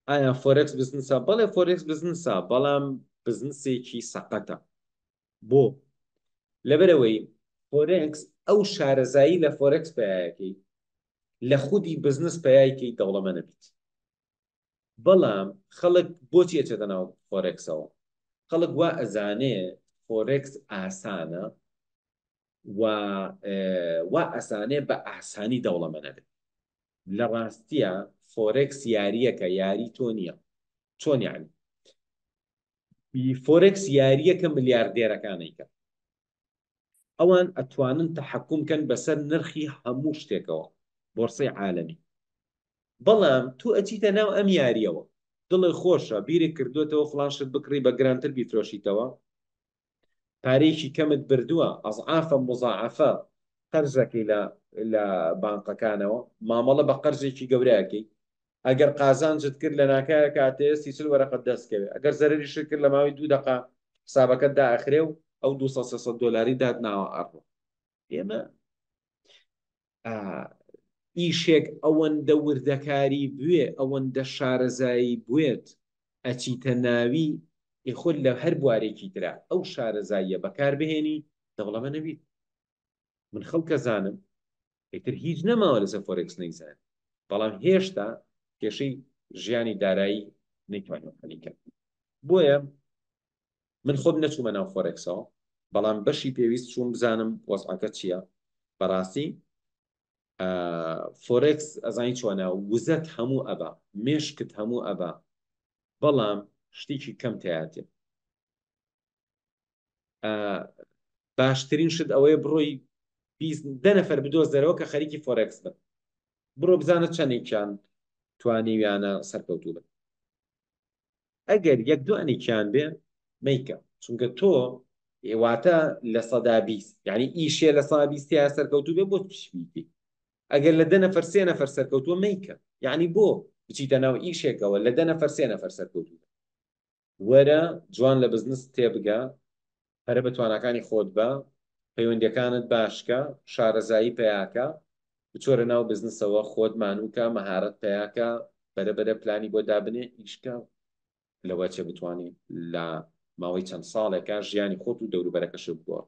ئایا فۆرکس بزنسە؟ بەڵێ فۆرکس بزنسە، بەڵام بزنسێکی سەقەتە. بۆ لەبەرەوەی فۆرکس ئەو شارەزایی لە فۆرکس پێیەکەی لە خودی بزنس پێیەکەی دەوڵەمە نەبیت. بەڵام خەڵک بۆچی ئەچێتە ناو فۆرکسەوە؟ خەڵک وا ئەزانێ فۆرکس ئاسانە وا ئەسانێ بە ئاسانی دەوڵەمە نەبێت. لە ڕاستیە فۆرکس یاریەکە، یاری تۆ نییە. چۆن یانی؟ فۆرکس یاریەکە ملیاردێرەکانەیکە. ئەوان ئەتوانن تەحەکومکەن بەسەر نرخی هەموو شتێکەوە، بۆرسەی عالەمی. بەڵام تو ئەچیتە ناو ئەم یاریەوە، دڵی خۆشە بیرێک کردوێتەوە فڵان شت بکڕی بە گرانتر بیفرۆشیتەوە، پارەیەکی کەمت بردووە ئەضعافە مضاعفە قەرزەکەی لە بانقەکانەوە، مامەڵە بە قەرزێکی گەورەیەکەی. ئەگەر قازانجت کرد لە ناکایە کاتێ 30 وەرەقەت دەستکەوێت، ئەگەر زەرری شت کرد لە ماوەی 2 دقە حسابەکەت دائەخرێ و ئەو 200 دلاری دات ناوە ئەڕۆ. ئێمە ئیشێک ئەوەندە وردەکاری بوێ، ئەوەندە شارەزایی بوێت، ئەچیتە ناوی خۆت لە هەر بوارێکی ترا ئەو شارەزاییە بەکاربهێنی دەوڵەمە نەبیت. من خەڵکە زانم ئیتر هیچ نەماوە لەسەر فۆرکس نەیزان، بەڵام هێشتا کێشەی ژیانی دارایی نەیتوانێت خەلیکە. بۆیە من خۆم نەچوومە ناو فۆرکسەوە، بەڵام بەشی پێویست چوون بزانم وەزعەکە چییە. بەڕاستی فۆرکس ئەزانی چۆنە، وزەت هەموو ئەبا، مێشکت هەموو ئەبا، بەڵام شتێکی کەم تایاتێ. باشترین شت ئەوەیە بڕۆی 10 نەفەر بدۆزەرەوە کە خەریکی فۆرکس بن، بڕۆ بزانە چەندێکیان توانیویانە سەرکەوتوو بن. ئەگەر 1-2 بێ مەیکە، چونکە تۆ ئێواتە لە 120، یعنی ئیشێ لە 120 سەرکەوتوو بێ بۆ پشبیتی. ئەگەر لە 10 نەفەر 3 نەفەر سەرکەوتووە مەیکە، یعنی بۆ بچیتە ناو ئیشێکەوە لە 10 نەفەر 3 نەفەر سەرکەوتوو. وەرە جوان لە بزنس تێبگە، هەرە بە توانەکانی خۆت بە، پەیوەندیەکانت باشکە، شارەزایی پێیاکە، بچۆرە ناو بزنسەوە، خۆت مانووکە، مەهارەت پێیاکە، بەرەبەرە پلانی بۆ دابنێ ئیشکە. لەوە چێ بتوانین لە ماوەی چەند ساڵێکە ژیانی خۆت و دەوروبەرەکەش بگۆڕ.